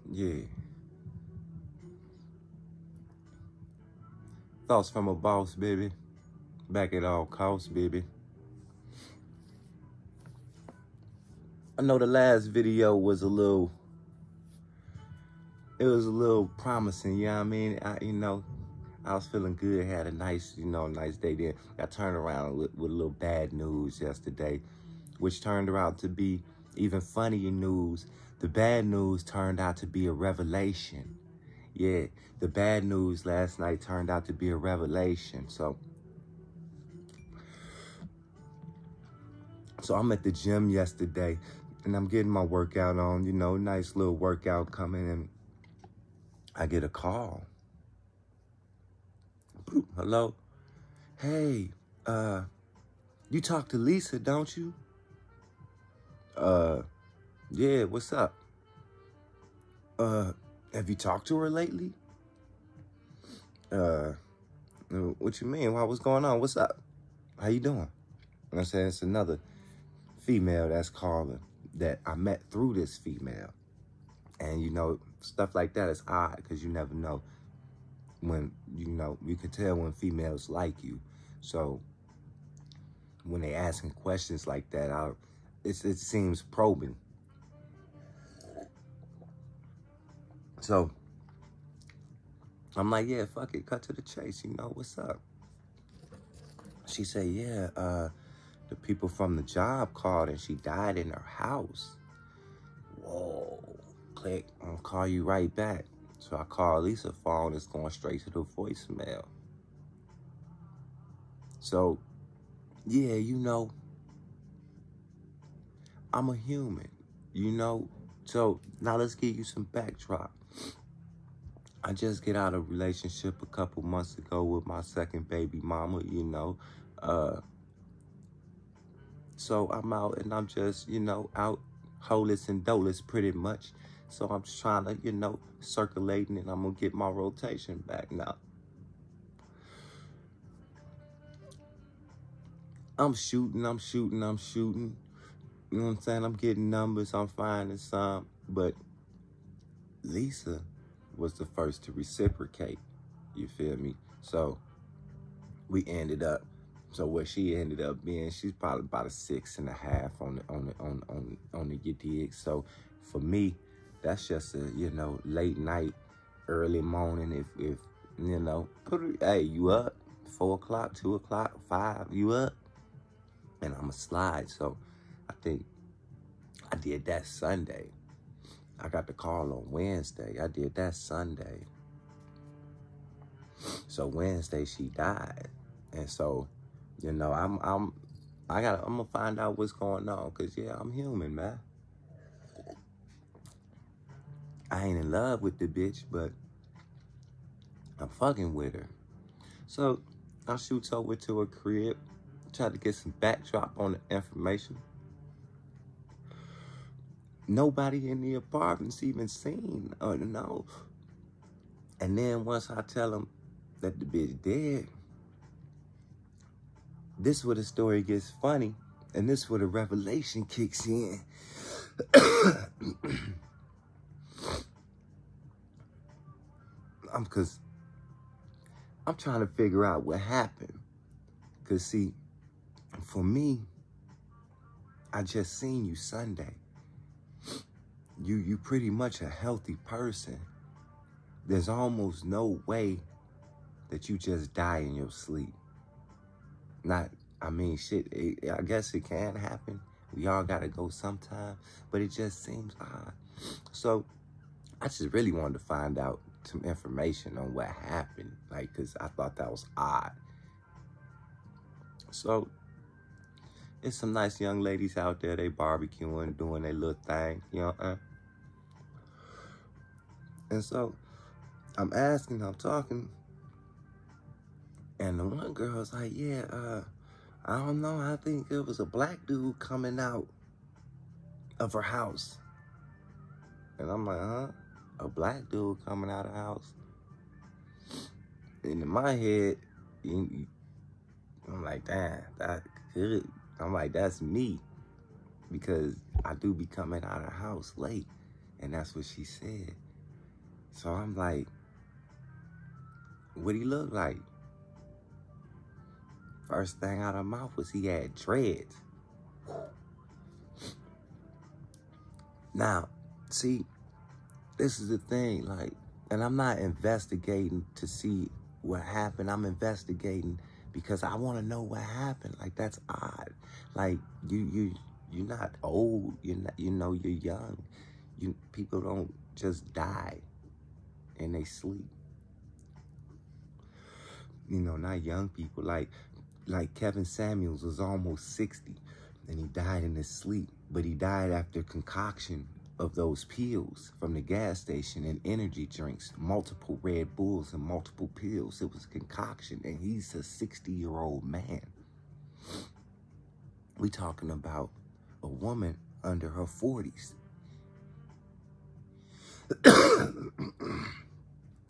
Yeah. Thoughts from a boss, baby. Back at all costs, baby. I know the last video was a little promising, you know what I mean? I was feeling good, had a nice, nice day there. Got turned around with a little bad news yesterday, which turned around to be even funnier news. The bad news turned out to be a revelation. Yeah, the bad news last night turned out to be a revelation. So I'm at the gym yesterday, and I'm getting my workout on, nice little workout coming, and I get a call. Hello? Hey, you talk to Lisa, don't you? Yeah, what's up? Have you talked to her lately? What you mean? What's going on? What's up? How you doing? And I said, it's another female that's calling that I met through this female. And, stuff like that is odd because you never know when, you can tell when females like you. So when they asking questions like that, it seems probing. So I'm like, yeah, fuck it, cut to the chase, what's up? She said, yeah, the people from the job called and she died in her house. Whoa, click, I'll call you right back. So I call Lisa's phone, it's going straight to the voicemail. So, yeah, I'm a human, So now let's give you some backdrop. I just get out of a relationship a couple months ago with my second baby mama, So I'm out and I'm just, out holeless and doleless pretty much. So I'm just trying to, circulating, and I'm going to get my rotation back now. I'm shooting. You know what I'm saying? I'm getting numbers. I'm finding some. But Lisa was the first to reciprocate. You feel me? So we ended up. So what she ended up being, she's probably about a 6.5 on the you dig. So for me, that's just a late night, early morning. If hey, you up? 4 o'clock, 2 o'clock, 5, you up? And I'ma slide. So I think I did that Sunday. I got the call on Wednesday. I did that Sunday. So Wednesday she died, and so. I'm gonna find out what's going on, cause yeah, I'm human, man. I ain't in love with the bitch, but I'm fucking with her. So I shoot over to her crib, try to get some backdrop on the information. Nobody in the apartment's even seen or know. And then once I tell them that the bitch dead, this is where the story gets funny, and this is where the revelation kicks in. Because I'm trying to figure out what happened. Because, see, for me, I just seen you Sunday. You pretty much a healthy person. There's almost no way that you just die in your sleep. I guess it can happen. We all gotta go sometime, but it just seems odd. So I just really wanted to find out some information on what happened, cause I thought that was odd. So it's some nice young ladies out there, they barbecuing, doing their little thing, And so I'm asking, I'm talking, and the one girl's like, yeah, I don't know, I think it was a black dude coming out of her house. And I'm like, huh? A black dude coming out of the house? And in my head, I'm like, damn, that could. I'm like, that's me. Because I do be coming out of the house late. And that's what she said. So I'm like, what he look like? First thing out of my mouth was he had dreads. Now, see, this is the thing, like, and I'm not investigating to see what happened. I'm investigating because I want to know what happened. Like, that's odd. Like, you're not old. You're not, you're young. People don't just die in they sleep. Not young people. Like Kevin Samuels was almost 60 and he died in his sleep, but he died after concoction of those pills from the gas station and energy drinks, multiple Red Bulls and multiple pills. It was a concoction, and he's a 60-year-old man. We talking about a woman under her 40s.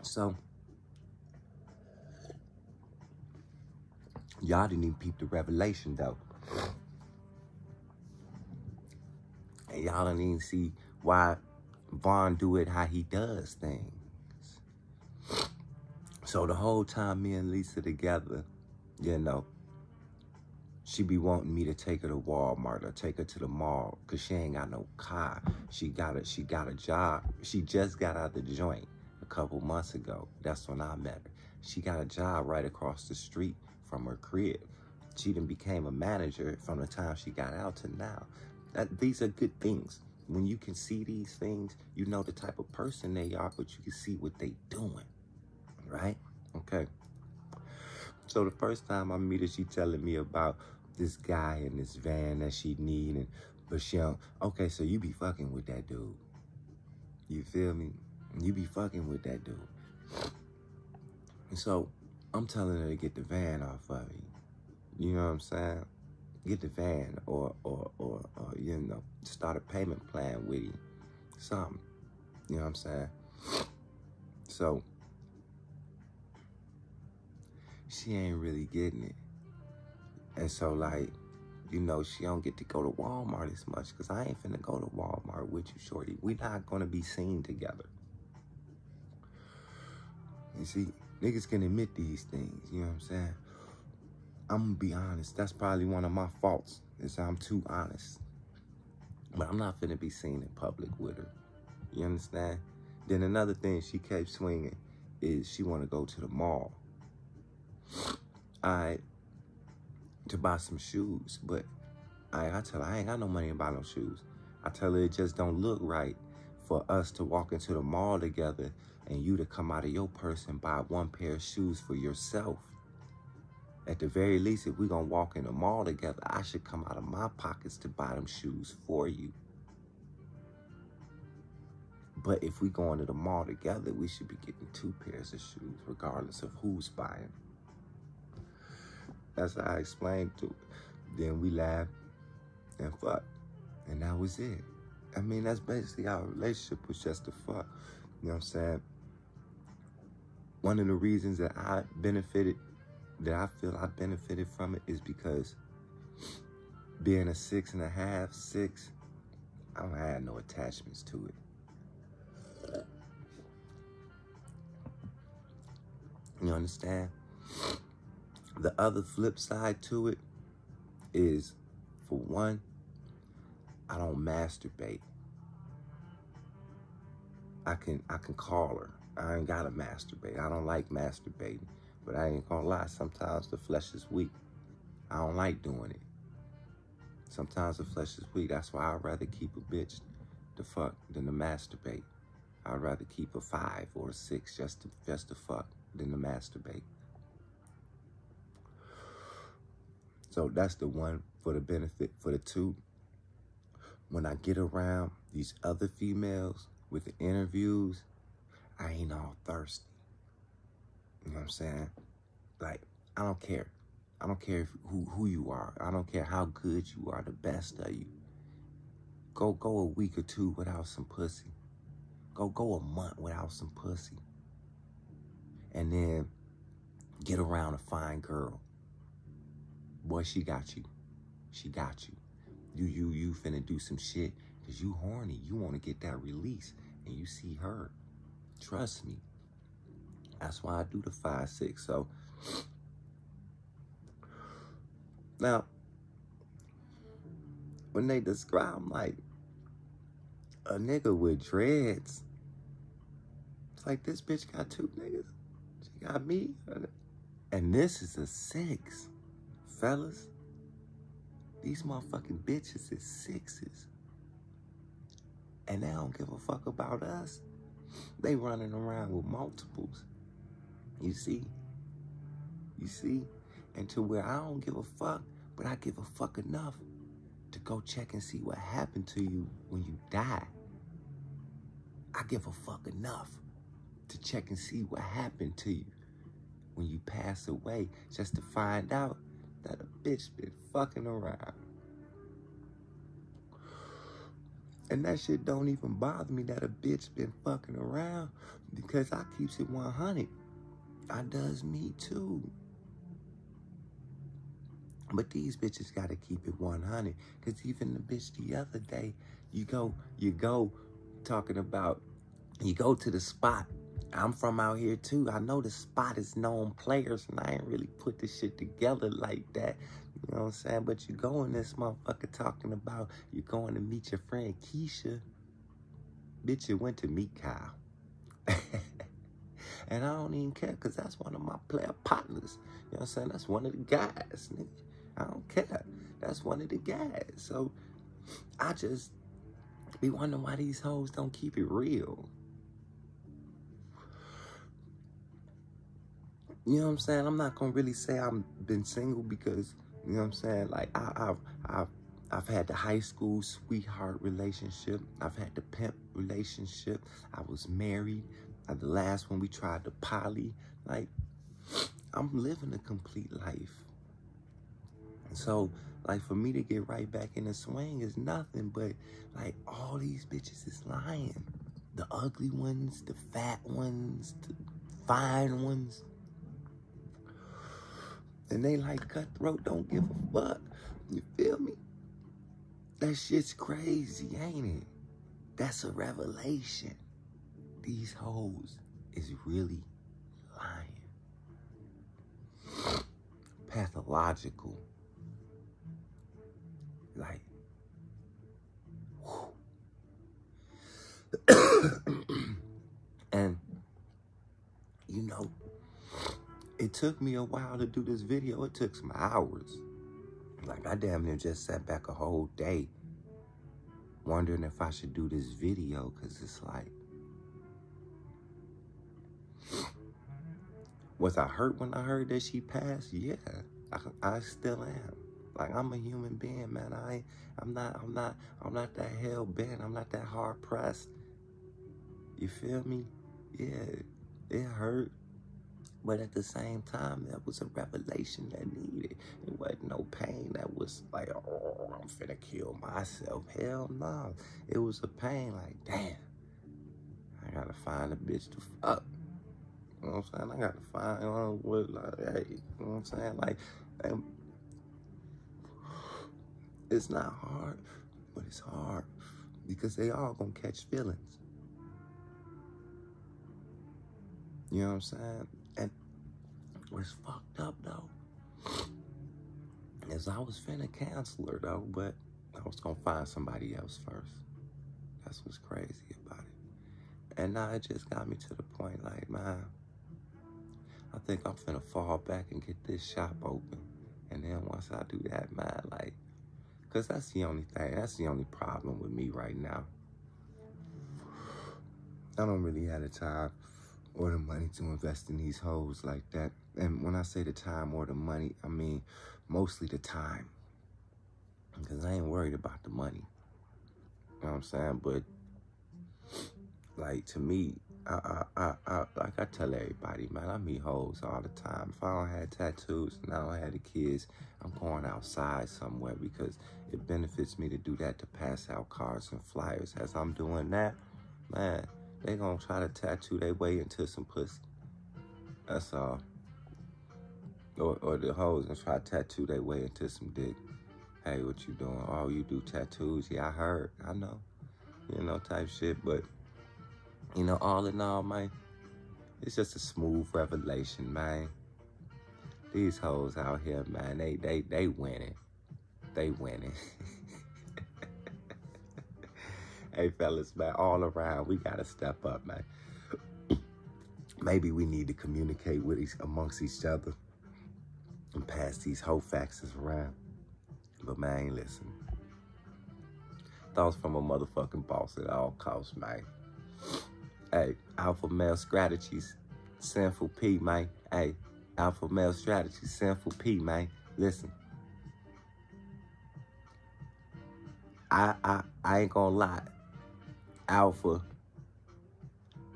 So, y'all didn't even peep the revelation, though. And y'all didn't even see why Vaughn do it how he does things. So the whole time me and Lisa together, she be wanting me to take her to Walmart or take her to the mall because she ain't got no car. She got a job. She just got out the joint a couple months ago. That's when I met her. She got a job right across the street from her crib. She done became a manager from the time she got out to now. These are good things. When you can see these things, you know the type of person they are, but you can see what they doing, right? Okay. So the first time I meet her, she telling me about this guy in this van that she need, but she don't. Okay, so you be fucking with that dude. You feel me? You be fucking with that dude. And so I'm telling her to get the van off of you. You know what I'm saying? Get the van or start a payment plan with you. Something. You know what I'm saying? So she ain't really getting it. And so, like, she don't get to go to Walmart as much because I ain't finna go to Walmart with you, shorty. We not gonna be seen together. You see, niggas can admit these things, you know what I'm saying? I'm gonna be honest. That's probably one of my faults, is I'm too honest. But I'm not finna be seen in public with her. You understand? Then another thing she kept swinging is she wanna go to the mall. To buy some shoes, but I tell her I ain't got no money to buy no shoes. I tell her it just don't look right for us to walk into the mall together and you to come out of your purse and buy one pair of shoes for yourself. At the very least, if we gonna walk in the mall together, I should come out of my pockets to buy them shoes for you. But if we go into the mall together, we should be getting 2 pairs of shoes, regardless of who's buying. That's how I explained to her. Then we laughed and fucked, and that was it. I mean, that's basically our relationship was just a fuck. You know what I'm saying? One of the reasons that I feel I benefited from it is because being a 6.5, 6, I don't have no attachments to it. You understand? The other flip side to it is, for one, I don't masturbate. I can call her. I ain't gotta masturbate. I don't like masturbating. But I ain't gonna lie, sometimes the flesh is weak. I don't like doing it. Sometimes the flesh is weak. That's why I'd rather keep a bitch to fuck than to masturbate. I'd rather keep a 5 or a 6 just to fuck than to masturbate. So that's the one for the benefit. For the two, when I get around these other females with the interviews, I ain't all thirsty. You know what I'm saying? Like, I don't care. I don't care who you are. I don't care how good you are, the best of you. Go a week or 2 without some pussy. Go a month without some pussy. And then get around a fine girl. Boy, she got you. She got you. You finna do some shit because you horny. You want to get that release. And you see her. Trust me. That's why I do the 5'6". So now, when they describe like a nigga with dreads, it's like this bitch got 2 niggas. She got me, and this is a 6, fellas. These motherfucking bitches is 6s. And they don't give a fuck about us. They running around with multiples. You see? You see? And to where I don't give a fuck, but I give a fuck enough to go check and see what happened to you when you die. I give a fuck enough to check and see what happened to you when you pass away, just to find out that a bitch been fucking around. And that shit don't even bother me that a bitch been fucking around, because I keeps it 100. I does me too. But these bitches gotta keep it 100, because even the bitch the other day, you go talking about, you go to the spot. I'm from out here too. I know the spot is known players, and I ain't really put this shit together like that. You know what I'm saying? But you go in this motherfucker talking about you going to meet your friend Keisha. Bitch, you went to meet Kyle. And I don't even care, because that's one of my player partners. You know what I'm saying? That's one of the guys, nigga. I don't care. That's one of the guys. So I just be wondering why these hoes don't keep it real. You know what I'm saying? I'm not gonna really say I've been single, because, you know what I'm saying? Like I've had the high school sweetheart relationship. I've had the pimp relationship. I was married. The last one we tried to poly. Like, I'm living a complete life. And so, like, for me to get right back in the swing is nothing, but like all these bitches is lying. The ugly ones, the fat ones, the fine ones. And they like cutthroat, don't give a fuck. You feel me? That shit's crazy, ain't it? That's a revelation. These hoes is really lying. Pathological. Like, whew. And, you know, it took me a while to do this video. It took some hours. Like, I damn near just sat back a whole day wondering if I should do this video, because it's like, was I hurt when I heard that she passed? Yeah, I still am. Like, I'm a human being, man. I'm not that hell bent. I'm not that hard pressed. You feel me? Yeah, it hurt. But at the same time, that was a revelation that needed. It wasn't no pain that was like, oh, I'm finna kill myself. Hell no. It was a pain like, damn, I gotta find a bitch to fuck. You know what I'm saying? I gotta find what, like, hey, you know what I'm saying? Like, it's not hard, but it's hard because they all gonna catch feelings. You know what I'm saying? And what's fucked up though is I was finna cancel her though, but I was gonna find somebody else first. That's what's crazy about it. And now it just got me to the point like, man, I think I'm finna fall back and get this shop open. And then once I do that, man, like, cause that's the only thing, that's the only problem with me right now. I don't really have the time or the money to invest in these hoes like that. And when I say the time or the money, I mean mostly the time. Because I ain't worried about the money. You know what I'm saying? But, like, to me, like I tell everybody, man, I meet hoes all the time. If I don't have tattoos and I don't have the kids, I'm going outside somewhere because it benefits me to do that, to pass out cards and flyers. As I'm doing that, man, they gonna try to tattoo their way into some pussy. That's all. Or the hoes gonna try to tattoo their way into some dick. Hey, what you doing? Oh, you do tattoos? Yeah, I heard. I know. You know, type shit. But You know, all in all, man, it's just a smooth revelation, man. These hoes out here, man, they winning. They winning. Hey, fellas, man, all around, we got to step up, man. Maybe we need to communicate with amongst each other and pass these whole faxes around. But, man, listen. Thoughts from a motherfucking boss at all costs, man. Hey, alpha male strategies, sinful P, man. Hey, alpha male strategies, sinful P, man. Listen. I ain't gonna lie. Alpha,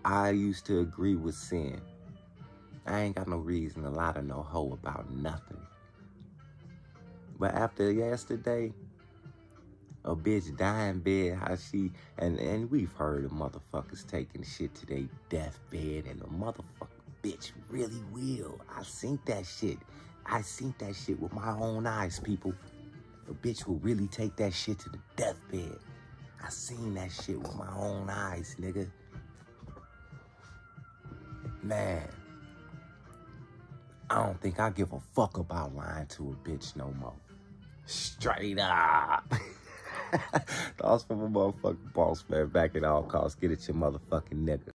I used to agree with sin. I ain't got no reason to lie to no hoe about nothing. But after yesterday, a bitch die in bed, how she, and we've heard of motherfuckers taking shit to their deathbed, and the motherfucking bitch really will. I seen that shit. I seen that shit with my own eyes, people. A bitch will really take that shit to the deathbed. I seen that shit with my own eyes, nigga. Man, I don't think I give a fuck about lying to a bitch no more. Straight up. Thoughts from a motherfucking boss, man. Back at all costs. Get it your motherfucking nigga.